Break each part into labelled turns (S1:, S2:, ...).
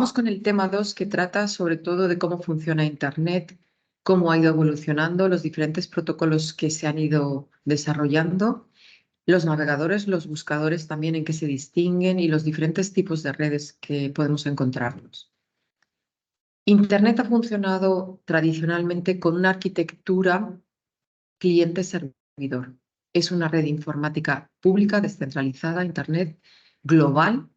S1: Vamos con el tema 2 que trata sobre todo de cómo funciona Internet, cómo ha ido evolucionando, los diferentes protocolos que se han ido desarrollando, los navegadores, los buscadores también en qué se distinguen y los diferentes tipos de redes que podemos encontrarnos. Internet ha funcionado tradicionalmente con una arquitectura cliente-servidor. Es una red informática pública, descentralizada, Internet global,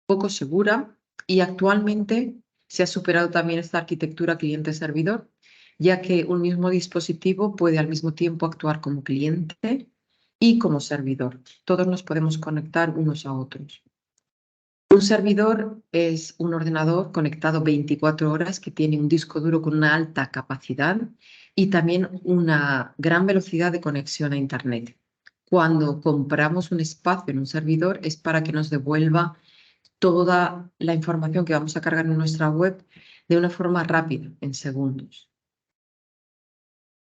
S1: poco segura, y actualmente se ha superado también esta arquitectura cliente-servidor, ya que un mismo dispositivo puede al mismo tiempo actuar como cliente y como servidor. Todos nos podemos conectar unos a otros. Un servidor es un ordenador conectado 24 horas que tiene un disco duro con una alta capacidad y también una gran velocidad de conexión a Internet. Cuando compramos un espacio en un servidor es para que nos devuelva toda la información que vamos a cargar en nuestra web de una forma rápida, en segundos.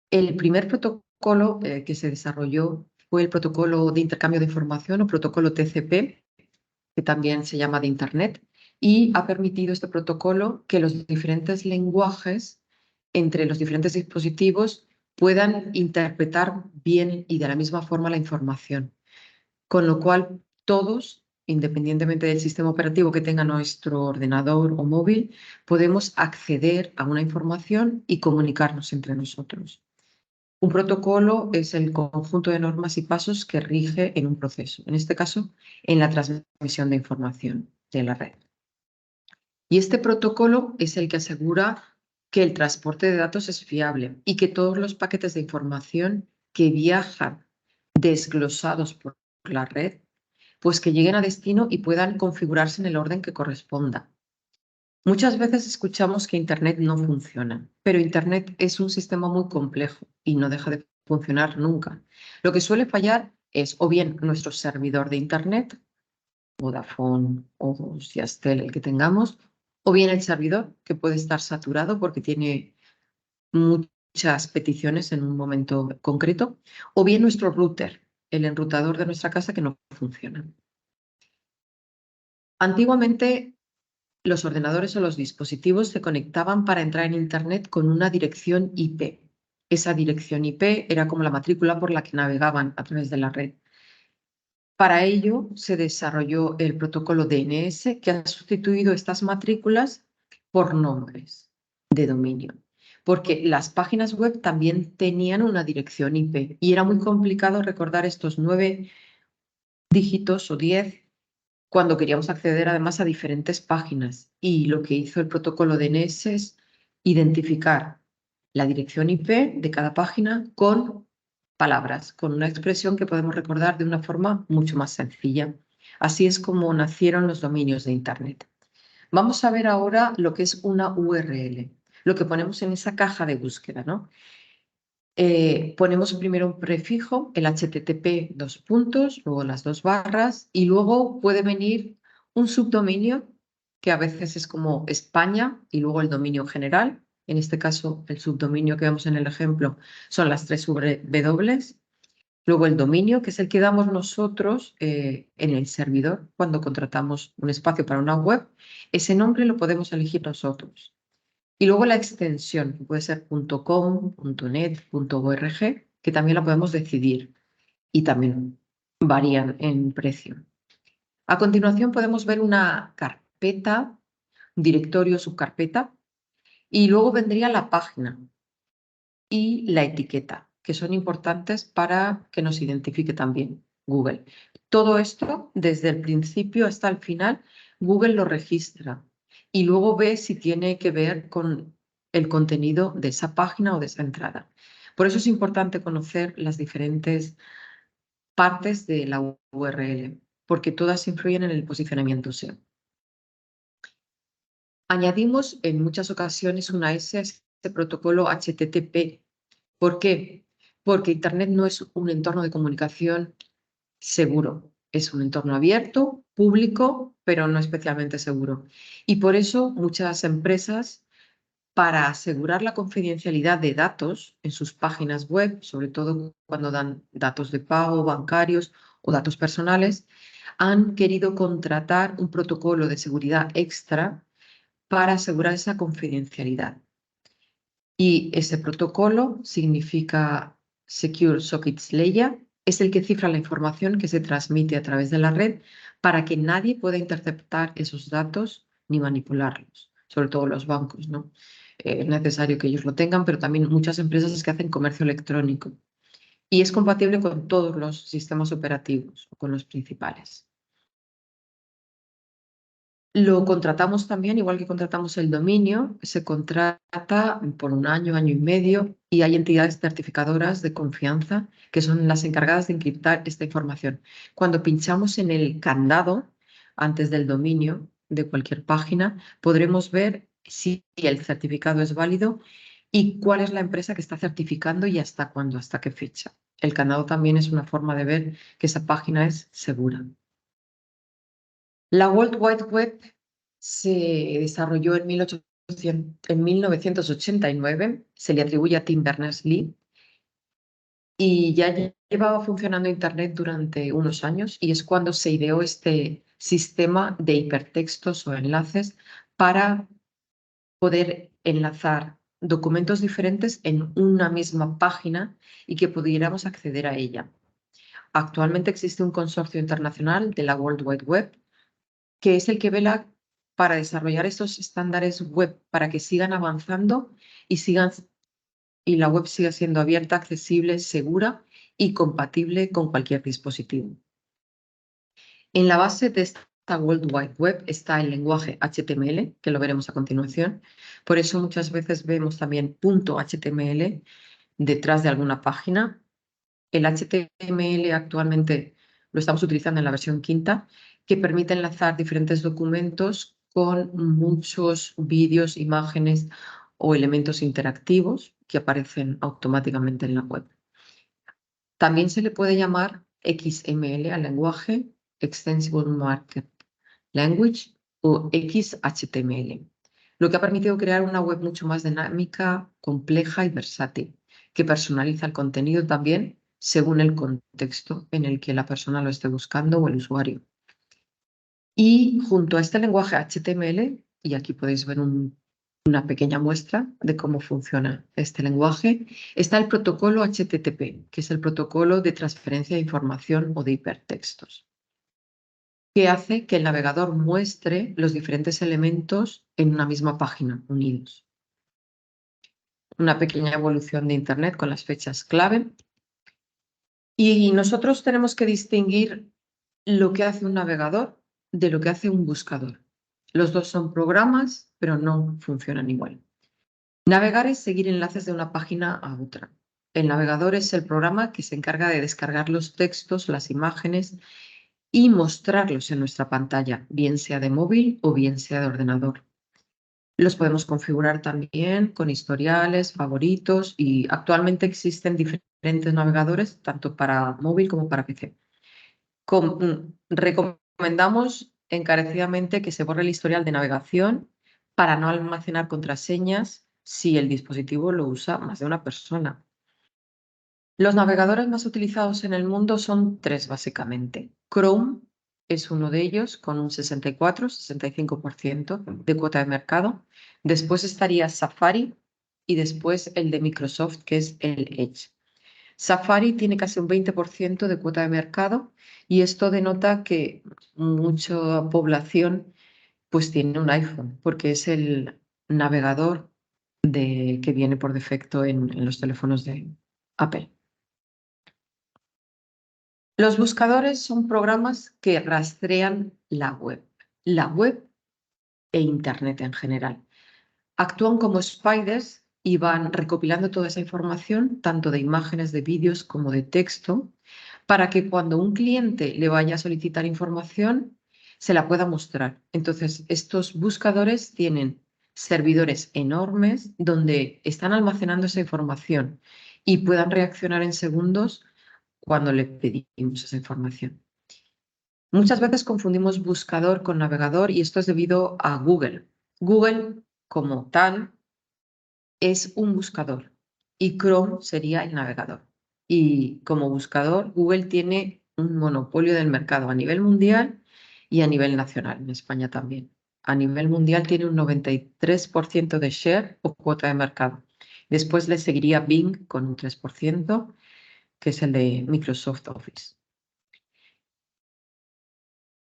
S1: El primer protocolo que se desarrolló fue el protocolo de intercambio de información o protocolo TCP, que también se llama de Internet, y ha permitido este protocolo que los diferentes lenguajes entre los diferentes dispositivos puedan interpretar bien y de la misma forma la información. Con lo cual, todos, independientemente del sistema operativo que tenga nuestro ordenador o móvil, podemos acceder a una información y comunicarnos entre nosotros. Un protocolo es el conjunto de normas y pasos que rige en un proceso, en este caso, en la transmisión de información de la red. Y este protocolo es el que asegura que el transporte de datos es fiable y que todos los paquetes de información que viajan desglosados por la red, pues que lleguen a destino y puedan configurarse en el orden que corresponda. Muchas veces escuchamos que Internet no funciona, pero Internet es un sistema muy complejo y no deja de funcionar nunca. Lo que suele fallar es o bien nuestro servidor de Internet, Vodafone o Yastel, el que tengamos, o bien el servidor, que puede estar saturado porque tiene muchas peticiones en un momento concreto, o bien nuestro router, el enrutador de nuestra casa que no funciona. Antiguamente, los ordenadores o los dispositivos se conectaban para entrar en Internet con una dirección IP. Esa dirección IP era como la matrícula por la que navegaban a través de la red. Para ello se desarrolló el protocolo DNS, que ha sustituido estas matrículas por nombres de dominio, porque las páginas web también tenían una dirección IP y era muy complicado recordar estos 9 dígitos o 10 cuando queríamos acceder además a diferentes páginas. Y lo que hizo el protocolo DNS es identificar la dirección IP de cada página con palabras, con una expresión que podemos recordar de una forma mucho más sencilla. Así es como nacieron los dominios de Internet. Vamos a ver ahora lo que es una URL, lo que ponemos en esa caja de búsqueda, ¿no? Ponemos primero un prefijo, el HTTP, dos puntos, luego las dos barras, y luego puede venir un subdominio, que a veces es como España, y luego el dominio general. En este caso, el subdominio que vemos en el ejemplo son las 3 W. Luego el dominio, que es el que damos nosotros en el servidor cuando contratamos un espacio para una web. Ese nombre lo podemos elegir nosotros. Y luego la extensión, que puede ser .com, .net, .org, que también la podemos decidir y también varían en precio. A continuación podemos ver una carpeta, un directorio, subcarpeta, y luego vendría la página y la etiqueta, que son importantes para que nos identifique también Google. Todo esto, desde el principio hasta el final, Google lo registra y luego ve si tiene que ver con el contenido de esa página o de esa entrada. Por eso es importante conocer las diferentes partes de la URL, porque todas influyen en el posicionamiento SEO. Añadimos en muchas ocasiones una S a este protocolo HTTP. ¿Por qué? Porque Internet no es un entorno de comunicación seguro. Es un entorno abierto, público, pero no especialmente seguro. Y por eso muchas empresas, para asegurar la confidencialidad de datos en sus páginas web, sobre todo cuando dan datos de pago, bancarios o datos personales, han querido contratar un protocolo de seguridad extra para asegurar esa confidencialidad. Y ese protocolo significa Secure Sockets Layer, es el que cifra la información que se transmite a través de la red para que nadie pueda interceptar esos datos ni manipularlos, sobre todo los bancos, ¿no? Es necesario que ellos lo tengan, pero también muchas empresas que hacen comercio electrónico. Y es compatible con todos los sistemas operativos, o con los principales. Lo contratamos también, igual que contratamos el dominio, se contrata por un año, año y medio, y hay entidades certificadoras de confianza que son las encargadas de encriptar esta información. Cuando pinchamos en el candado antes del dominio de cualquier página, podremos ver si el certificado es válido y cuál es la empresa que está certificando y hasta cuándo, hasta qué fecha. El candado también es una forma de ver que esa página es segura. La World Wide Web se desarrolló en 1989, se le atribuye a Tim Berners-Lee y ya llevaba funcionando Internet durante unos años y es cuando se ideó este sistema de hipertextos o enlaces para poder enlazar documentos diferentes en una misma página y que pudiéramos acceder a ella. Actualmente existe un consorcio internacional de la World Wide Web que es el que vela para desarrollar estos estándares web para que sigan avanzando y la web siga siendo abierta, accesible, segura y compatible con cualquier dispositivo. En la base de esta World Wide Web está el lenguaje HTML, que lo veremos a continuación. Por eso muchas veces vemos también .html detrás de alguna página. El HTML actualmente lo estamos utilizando en la versión 5, que permite enlazar diferentes documentos con muchos vídeos, imágenes o elementos interactivos que aparecen automáticamente en la web. También se le puede llamar XML al lenguaje, Extensible Markup Language, o XHTML, lo que ha permitido crear una web mucho más dinámica, compleja y versátil, que personaliza el contenido también según el contexto en el que la persona lo esté buscando o el usuario. Y junto a este lenguaje HTML, y aquí podéis ver una pequeña muestra de cómo funciona este lenguaje, está el protocolo HTTP, que es el protocolo de transferencia de información o de hipertextos, que hace que el navegador muestre los diferentes elementos en una misma página, unidos. Una pequeña evolución de Internet con las fechas clave. Y nosotros tenemos que distinguir lo que hace un navegador de lo que hace un buscador. Los dos son programas, pero no funcionan igual. Navegar es seguir enlaces de una página a otra. El navegador es el programa que se encarga de descargar los textos, las imágenes y mostrarlos en nuestra pantalla, bien sea de móvil o bien sea de ordenador. Los podemos configurar también con historiales, favoritos y actualmente existen diferentes navegadores tanto para móvil como para PC. Recomendamos encarecidamente que se borre el historial de navegación para no almacenar contraseñas si el dispositivo lo usa más de una persona. Los navegadores más utilizados en el mundo son 3 básicamente. Chrome es uno de ellos con un 64-65% de cuota de mercado. Después estaría Safari y después el de Microsoft, que es el Edge. Safari tiene casi un 20% de cuota de mercado y esto denota que mucha población pues tiene un iPhone porque es el navegador que viene por defecto en los teléfonos de Apple. Los buscadores son programas que rastrean la web e Internet en general. Actúan como spiders y van recopilando toda esa información, tanto de imágenes, de vídeos como de texto, para que cuando un cliente le vaya a solicitar información, se la pueda mostrar. Entonces, estos buscadores tienen servidores enormes donde están almacenando esa información y puedan reaccionar en segundos cuando le pedimos esa información. Muchas veces confundimos buscador con navegador y esto es debido a Google. Google, como tal, es un buscador y Chrome sería el navegador. Y como buscador, Google tiene un monopolio del mercado a nivel mundial y a nivel nacional, en España también. a nivel mundial tiene un 93% de share o cuota de mercado. Después le seguiría Bing con un 3%, que es el de Microsoft Office.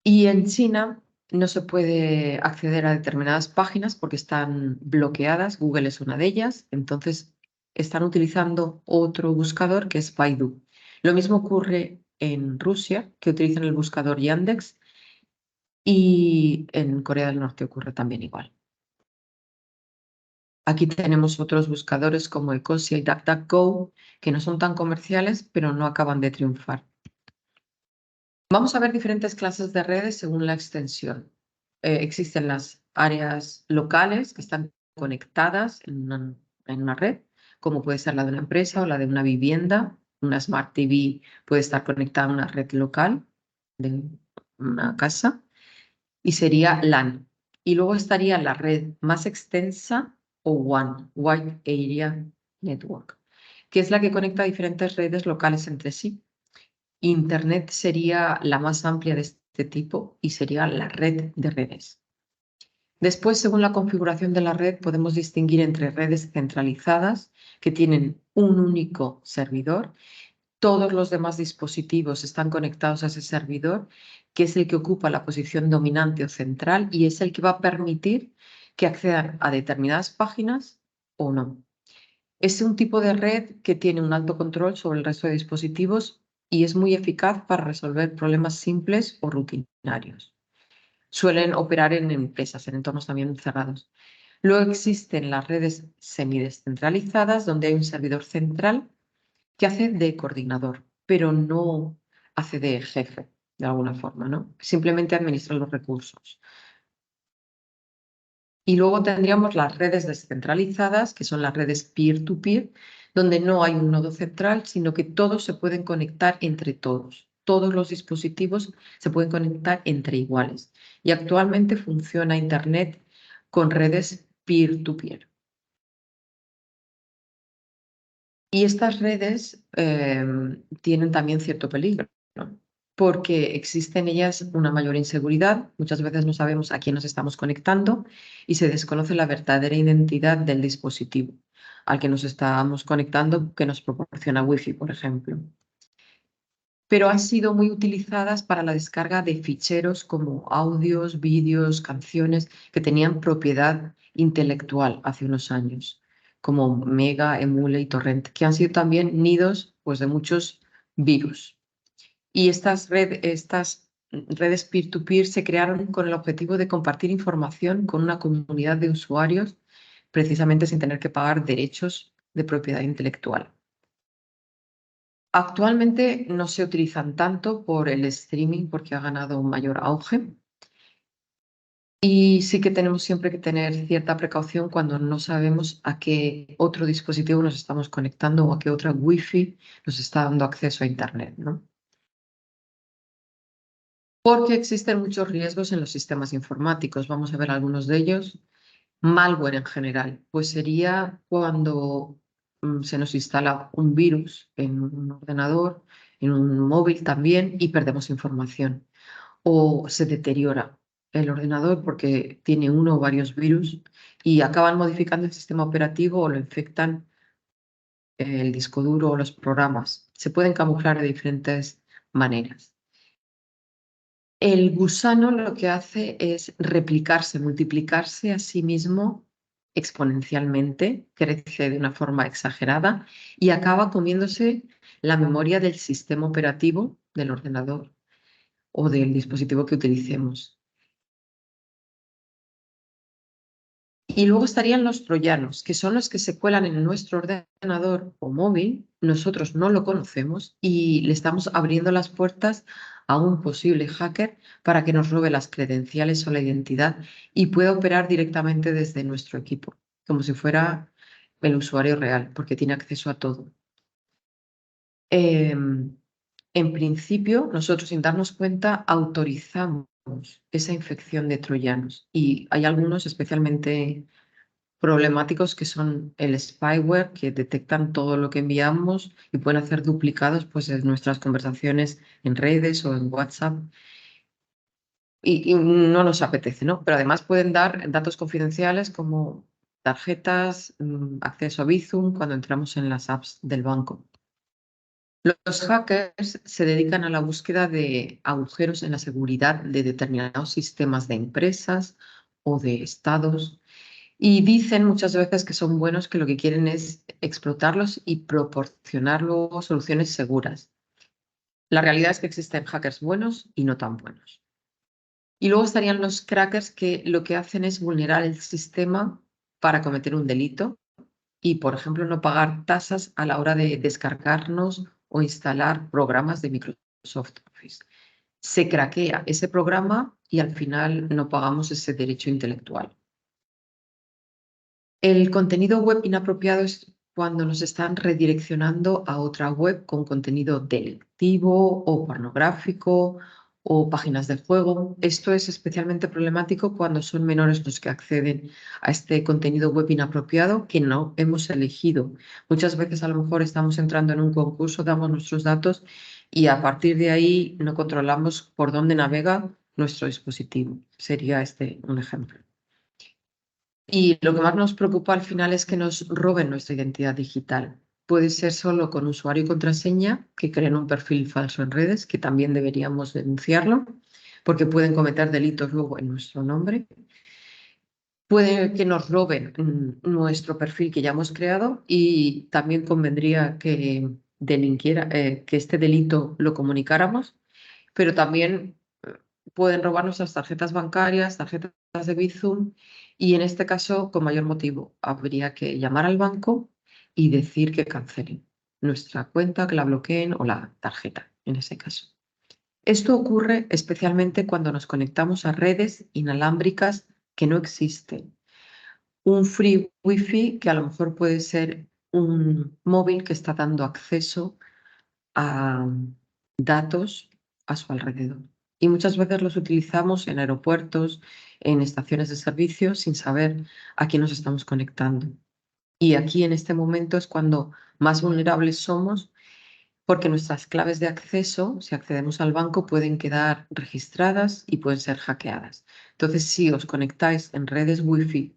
S1: Y en China no se puede acceder a determinadas páginas porque están bloqueadas. Google es una de ellas. Entonces están utilizando otro buscador que es Baidu. Lo mismo ocurre en Rusia, que utilizan el buscador Yandex, y en Corea del Norte ocurre también igual. Aquí tenemos otros buscadores como Ecosia y DuckDuckGo, que no son tan comerciales, pero no acaban de triunfar. Vamos a ver diferentes clases de redes según la extensión. Existen las áreas locales que están conectadas en una red, como puede ser la de una empresa o la de una vivienda. Una Smart TV puede estar conectada a una red local de una casa y sería LAN. Y luego estaría la red más extensa o WAN, Wide Area Network, que es la que conecta diferentes redes locales entre sí. Internet sería la más amplia de este tipo y sería la red de redes. Después, según la configuración de la red, podemos distinguir entre redes centralizadas que tienen un único servidor. Todos los demás dispositivos están conectados a ese servidor, que es el que ocupa la posición dominante o central y es el que va a permitir que accedan a determinadas páginas o no. Es un tipo de red que tiene un alto control sobre el resto de dispositivos y es muy eficaz para resolver problemas simples o rutinarios. Suelen operar en empresas, en entornos también cerrados. Luego existen las redes semidescentralizadas, donde hay un servidor central que hace de coordinador, pero no hace de jefe, de alguna forma, ¿no? Simplemente administra los recursos. Y luego tendríamos las redes descentralizadas, que son las redes peer-to-peer, donde no hay un nodo central, sino que todos se pueden conectar entre todos. Todos los dispositivos se pueden conectar entre iguales. Y actualmente funciona Internet con redes peer-to-peer. Y estas redes tienen también cierto peligro, ¿no? Porque existe en ellas una mayor inseguridad. Muchas veces no sabemos a quién nos estamos conectando y se desconoce la verdadera identidad del dispositivo al que nos estamos conectando, que nos proporciona Wi-Fi, por ejemplo. Pero han sido muy utilizadas para la descarga de ficheros como audios, vídeos, canciones que tenían propiedad intelectual hace unos años, como Mega, Emule y Torrent, que han sido también nidos, pues, de muchos virus. Y estas redes peer-to-peer se crearon con el objetivo de compartir información con una comunidad de usuarios, precisamente sin tener que pagar derechos de propiedad intelectual. Actualmente no se utilizan tanto por el streaming porque ha ganado un mayor auge. Y sí que tenemos siempre que tener cierta precaución cuando no sabemos a qué otro dispositivo nos estamos conectando o a qué otra Wi-Fi nos está dando acceso a Internet, ¿no? Porque existen muchos riesgos en los sistemas informáticos. Vamos a ver algunos de ellos. Malware en general, pues sería cuando se nos instala un virus en un ordenador, en un móvil también, y perdemos información. O se deteriora el ordenador porque tiene uno o varios virus y acaban modificando el sistema operativo o lo infectan el disco duro o los programas. Se pueden camuflar de diferentes maneras. El gusano lo que hace es replicarse, multiplicarse a sí mismo exponencialmente, crece de una forma exagerada y acaba comiéndose la memoria del sistema operativo del ordenador o del dispositivo que utilicemos. Y luego estarían los troyanos, que son los que se cuelan en nuestro ordenador o móvil, nosotros no lo conocemos y le estamos abriendo las puertas a un posible hacker para que nos robe las credenciales o la identidad y pueda operar directamente desde nuestro equipo, como si fuera el usuario real, porque tiene acceso a todo. En principio, nosotros sin darnos cuenta autorizamos esa infección de troyanos y hay algunos especialmente problemáticos que son el spyware, que detectan todo lo que enviamos y pueden hacer duplicados pues, en nuestras conversaciones en redes o en WhatsApp. y no nos apetece, ¿no? Pero además pueden dar datos confidenciales como tarjetas, acceso a Bizum cuando entramos en las apps del banco. Los hackers se dedican a la búsqueda de agujeros en la seguridad de determinados sistemas de empresas o de estados y dicen muchas veces que son buenos, que lo que quieren es explotarlos y proporcionar luego soluciones seguras. La realidad es que existen hackers buenos y no tan buenos. Y luego estarían los crackers que lo que hacen es vulnerar el sistema para cometer un delito y, por ejemplo, no pagar tasas a la hora de descargarnos o instalar programas de Microsoft Office. Se craquea ese programa y al final no pagamos ese derecho intelectual. El contenido web inapropiado es cuando nos están redireccionando a otra web con contenido delictivo o pornográfico o páginas de juego. Esto es especialmente problemático cuando son menores los que acceden a este contenido web inapropiado que no hemos elegido. Muchas veces a lo mejor estamos entrando en un concurso, damos nuestros datos y a partir de ahí no controlamos por dónde navega nuestro dispositivo. Sería este un ejemplo. Y lo que más nos preocupa al final es que nos roben nuestra identidad digital. Puede ser solo con usuario y contraseña, que creen un perfil falso en redes, que también deberíamos denunciarlo, porque pueden cometer delitos luego en nuestro nombre. Puede que nos roben nuestro perfil que ya hemos creado y también convendría que que este delito lo comunicáramos, pero también pueden robar nuestras tarjetas bancarias, tarjetas de Bizum y en este caso, con mayor motivo, habría que llamar al banco y decir que cancelen nuestra cuenta, que la bloqueen o la tarjeta, en ese caso. Esto ocurre especialmente cuando nos conectamos a redes inalámbricas que no existen. Un free wifi que a lo mejor puede ser un móvil que está dando acceso a datos a su alrededor. Y muchas veces los utilizamos en aeropuertos, en estaciones de servicio, sin saber a quién nos estamos conectando. Y aquí en este momento es cuando más vulnerables somos porque nuestras claves de acceso, si accedemos al banco, pueden quedar registradas y pueden ser hackeadas. Entonces, si os conectáis en redes Wi-Fi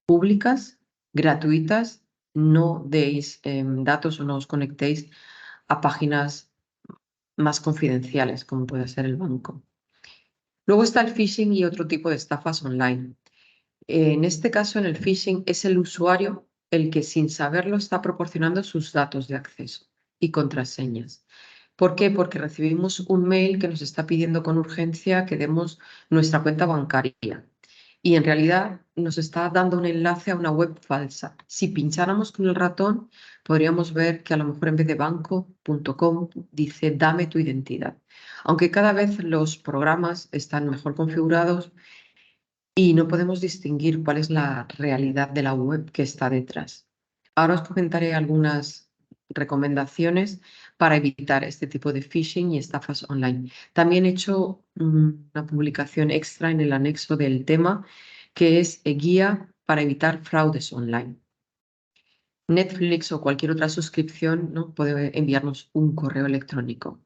S1: públicas, gratuitas, no deis datos o no os conectéis a páginas más confidenciales, como puede ser el banco. Luego está el phishing y otro tipo de estafas online. En este caso, en el phishing, es el usuario el que sin saberlo está proporcionando sus datos de acceso y contraseñas. ¿Por qué? Porque recibimos un mail que nos está pidiendo con urgencia que demos nuestra cuenta bancaria y en realidad nos está dando un enlace a una web falsa. Si pincháramos con el ratón, podríamos ver que a lo mejor en vez de banco.com dice dame tu identidad. Aunque cada vez los programas están mejor configurados y no podemos distinguir cuál es la realidad de la web que está detrás. Ahora os comentaré algunas recomendaciones para evitar este tipo de phishing y estafas online. También he hecho una publicación extra en el anexo del tema que es guía para evitar fraudes online. Netflix o cualquier otra suscripción, ¿no?, puede enviarnos un correo electrónico,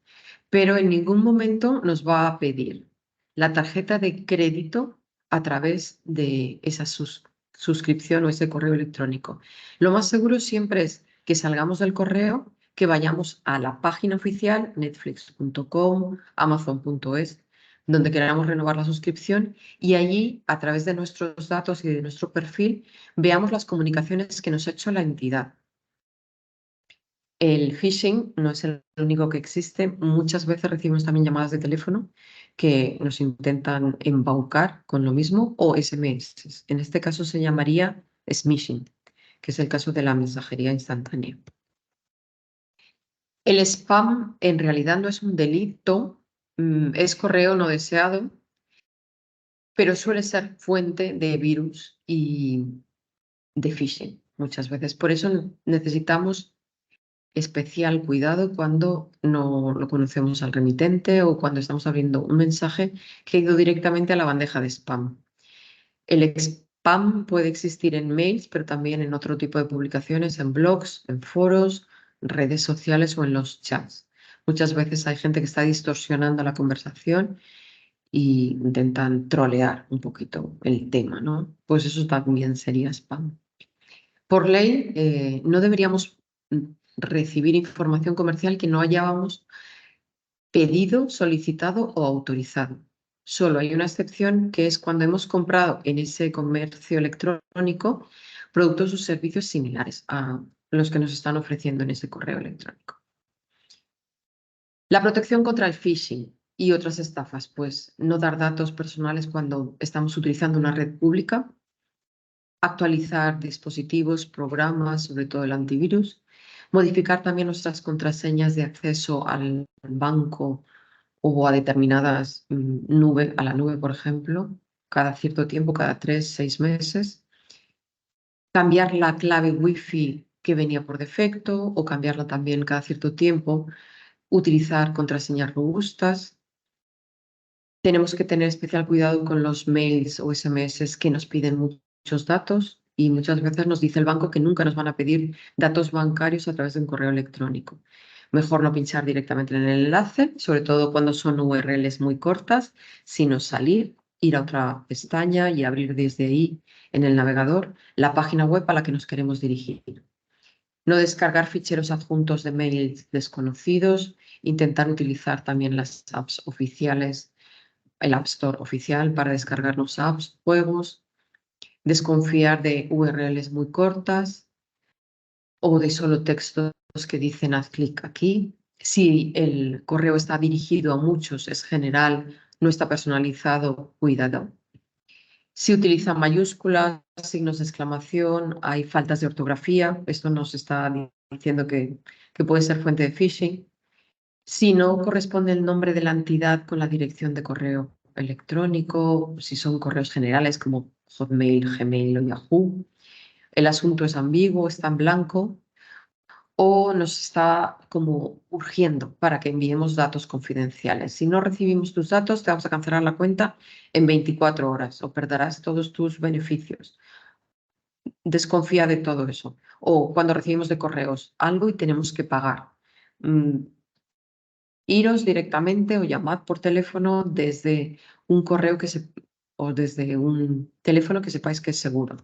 S1: pero en ningún momento nos va a pedir la tarjeta de crédito a través de esa suscripción o ese correo electrónico. Lo más seguro siempre es que salgamos del correo, que vayamos a la página oficial, netflix.com, amazon.es, donde queramos renovar la suscripción y allí, a través de nuestros datos y de nuestro perfil, veamos las comunicaciones que nos ha hecho la entidad. El phishing no es el único que existe. Muchas veces recibimos también llamadas de teléfono que nos intentan embaucar con lo mismo o SMS. En este caso se llamaría smishing, que es el caso de la mensajería instantánea. El spam en realidad no es un delito, es correo no deseado, pero suele ser fuente de virus y de phishing muchas veces. Por eso necesitamos especial cuidado cuando no lo conocemos al remitente o cuando estamos abriendo un mensaje que ha ido directamente a la bandeja de spam. El spam puede existir en mails, pero también en otro tipo de publicaciones, en blogs, en foros, redes sociales o en los chats. Muchas veces hay gente que está distorsionando la conversación y intentan trolear un poquito el tema, ¿no? Pues eso también sería spam. Por ley, no deberíamos recibir información comercial que no hayamos pedido, solicitado o autorizado. Solo hay una excepción, que es cuando hemos comprado en ese comercio electrónico productos o servicios similares a los que nos están ofreciendo en ese correo electrónico. La protección contra el phishing y otras estafas, pues no dar datos personales cuando estamos utilizando una red pública, actualizar dispositivos, programas, sobre todo el antivirus, modificar también nuestras contraseñas de acceso al banco o a determinadas a la nube, por ejemplo, cada cierto tiempo, cada 3, 6 meses, cambiar la clave Wi-Fi que venía por defecto o cambiarla también cada cierto tiempo, utilizar contraseñas robustas. Tenemos que tener especial cuidado con los mails o SMS que nos piden muchos datos y muchas veces nos dice el banco que nunca nos van a pedir datos bancarios a través de un correo electrónico. Mejor no pinchar directamente en el enlace, sobre todo cuando son URLs muy cortas, sino salir, ir a otra pestaña y abrir desde ahí en el navegador la página web a la que nos queremos dirigir. No descargar ficheros adjuntos de mails desconocidos, intentar utilizar también las apps oficiales, el App Store oficial para descargarnos apps, juegos, desconfiar de URLs muy cortas o de solo textos que dicen haz clic aquí. Si el correo está dirigido a muchos, es general, no está personalizado, cuidado. Si utilizan mayúsculas, signos de exclamación, hay faltas de ortografía, esto nos está diciendo que puede ser fuente de phishing. Si no corresponde el nombre de la entidad con la dirección de correo electrónico, si son correos generales como Hotmail, Gmail o Yahoo, el asunto es ambiguo, está en blanco o nos está como urgiendo para que enviemos datos confidenciales. Si no recibimos tus datos, te vamos a cancelar la cuenta en 24 horas o perderás todos tus beneficios. Desconfía de todo eso. O cuando recibimos de correos algo y tenemos que pagar. Iros directamente o llamad por teléfono desde un correo o desde un teléfono que sepáis que es seguro.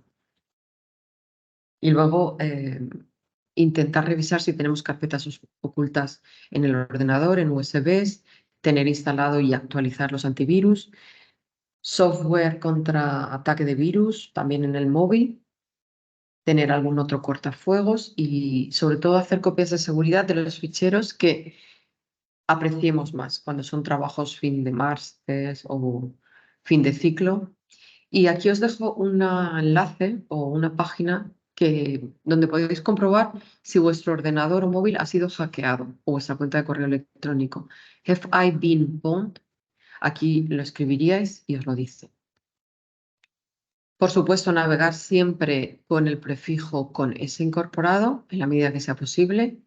S1: Y luego intentar revisar si tenemos carpetas ocultas en el ordenador, en USBs, tener instalado y actualizar los antivirus, software contra ataque de virus, también en el móvil, tener algún otro cortafuegos y sobre todo hacer copias de seguridad de los ficheros que apreciemos más cuando son trabajos fin de máster o fin de ciclo. Y aquí os dejo un enlace o una página donde podéis comprobar si vuestro ordenador o móvil ha sido hackeado o vuestra cuenta de correo electrónico. Have I been pwned? Aquí lo escribiríais y os lo dice. Por supuesto, navegar siempre con el prefijo con S incorporado en la medida que sea posible.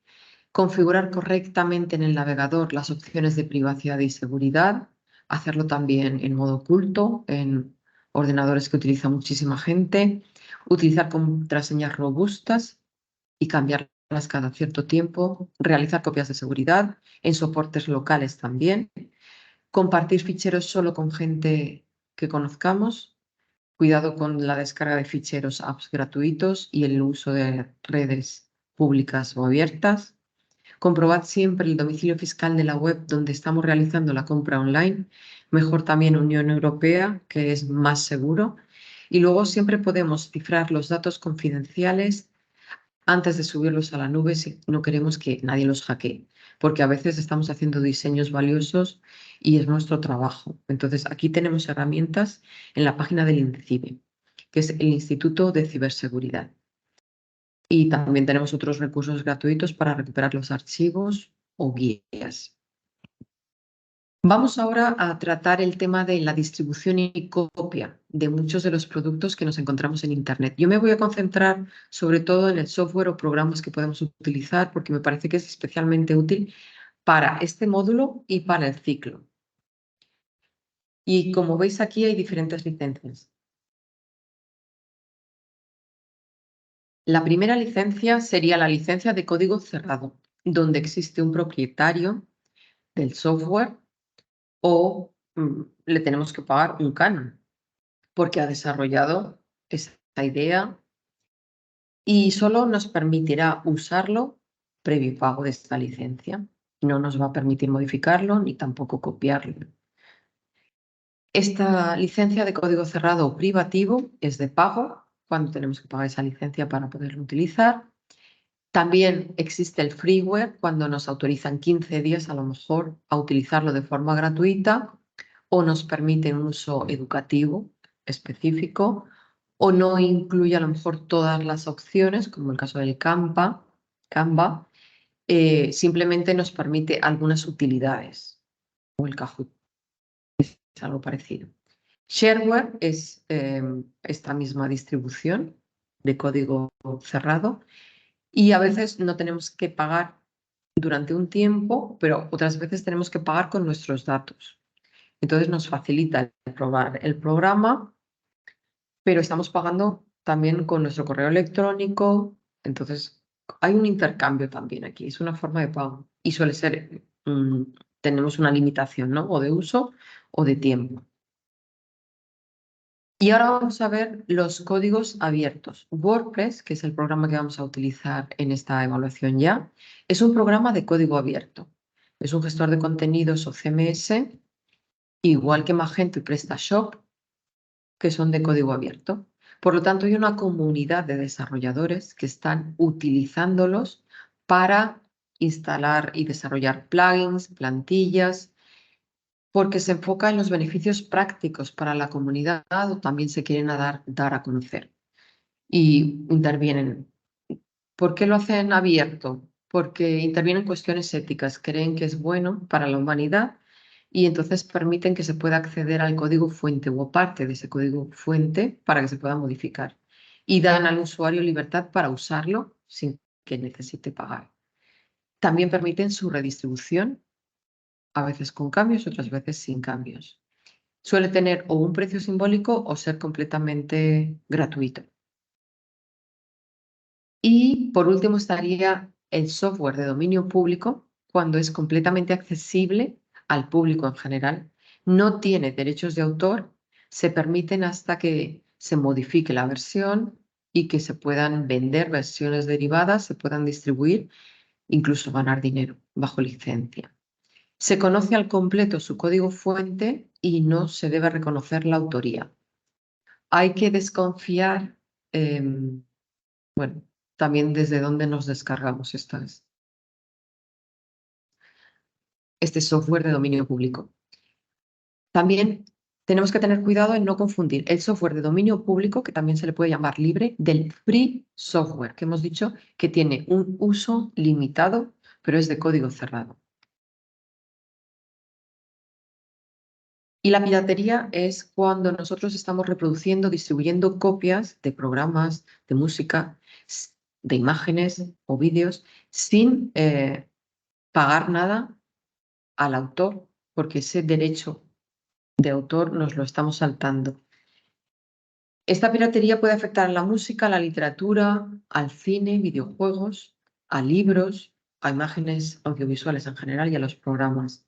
S1: Configurar correctamente en el navegador las opciones de privacidad y seguridad. Hacerlo también en modo oculto, en ordenadores que utiliza muchísima gente. Utilizar contraseñas robustas y cambiarlas cada cierto tiempo. Realizar copias de seguridad en soportes locales también. Compartir ficheros solo con gente que conozcamos. Cuidado con la descarga de ficheros, apps gratuitos y el uso de redes públicas o abiertas. Comprobad siempre el domicilio fiscal de la web donde estamos realizando la compra online. Mejor también Unión Europea, que es más seguro. Y luego siempre podemos cifrar los datos confidenciales antes de subirlos a la nube si no queremos que nadie los hackee, porque a veces estamos haciendo diseños valiosos y es nuestro trabajo. Entonces, aquí tenemos herramientas en la página del INCIBE, que es el Instituto de Ciberseguridad. Y también tenemos otros recursos gratuitos para recuperar los archivos o guías. Vamos ahora a tratar el tema de la distribución y copia de muchos de los productos que nos encontramos en Internet. Yo me voy a concentrar sobre todo en el software o programas que podemos utilizar porque me parece que es especialmente útil para este módulo y para el ciclo. Y como veis aquí hay diferentes licencias. La primera licencia sería la licencia de código cerrado, donde existe un propietario del software o le tenemos que pagar un canon, porque ha desarrollado esta idea y solo nos permitirá usarlo previo pago de esta licencia. No nos va a permitir modificarlo ni tampoco copiarlo. Esta licencia de código cerrado o privativo es de pago, cuando tenemos que pagar esa licencia para poderlo utilizar. También existe el freeware, cuando nos autorizan 15 días a lo mejor a utilizarlo de forma gratuita o nos permiten un uso educativo específico o no incluye a lo mejor todas las opciones, como el caso del Canva, simplemente nos permite algunas utilidades o el Kahoot, es algo parecido. Shareware es esta misma distribución de código cerrado y a veces no tenemos que pagar durante un tiempo, pero otras veces tenemos que pagar con nuestros datos. Entonces nos facilita probar el programa, pero estamos pagando también con nuestro correo electrónico. Entonces hay un intercambio también aquí, es una forma de pago y suele ser, tenemos una limitación, ¿no? O de uso o de tiempo. Y ahora vamos a ver los códigos abiertos. WordPress, que es el programa que vamos a utilizar en esta evaluación ya, es un programa de código abierto. Es un gestor de contenidos o CMS, igual que Magento y PrestaShop, que son de código abierto. Por lo tanto, hay una comunidad de desarrolladores que están utilizándolos para instalar y desarrollar plugins, plantillas, porque se enfoca en los beneficios prácticos para la comunidad o también se quieren dar a conocer y intervienen. ¿Por qué lo hacen abierto? Porque intervienen cuestiones éticas, creen que es bueno para la humanidad y entonces permiten que se pueda acceder al código fuente o parte de ese código fuente para que se pueda modificar y dan al usuario libertad para usarlo sin que necesite pagar. También permiten su redistribución, a veces con cambios, otras veces sin cambios. Suele tener o un precio simbólico o ser completamente gratuito. Y por último estaría el software de dominio público, cuando es completamente accesible al público en general, no tiene derechos de autor, se permiten hasta que se modifique la versión y que se puedan vender versiones derivadas, se puedan distribuir, incluso ganar dinero bajo licencia. Se conoce al completo su código fuente y no se debe reconocer la autoría. Hay que desconfiar, bueno, también desde dónde nos descargamos este software de dominio público. También tenemos que tener cuidado en no confundir el software de dominio público, que también se le puede llamar libre, del free software, que hemos dicho que tiene un uso limitado, pero es de código cerrado. Y la piratería es cuando nosotros estamos reproduciendo, distribuyendo copias de programas, de música, de imágenes o vídeos sin pagar nada al autor, porque ese derecho de autor nos lo estamos saltando. Esta piratería puede afectar a la música, a la literatura, al cine, videojuegos, a libros, a imágenes audiovisuales en general y a los programas.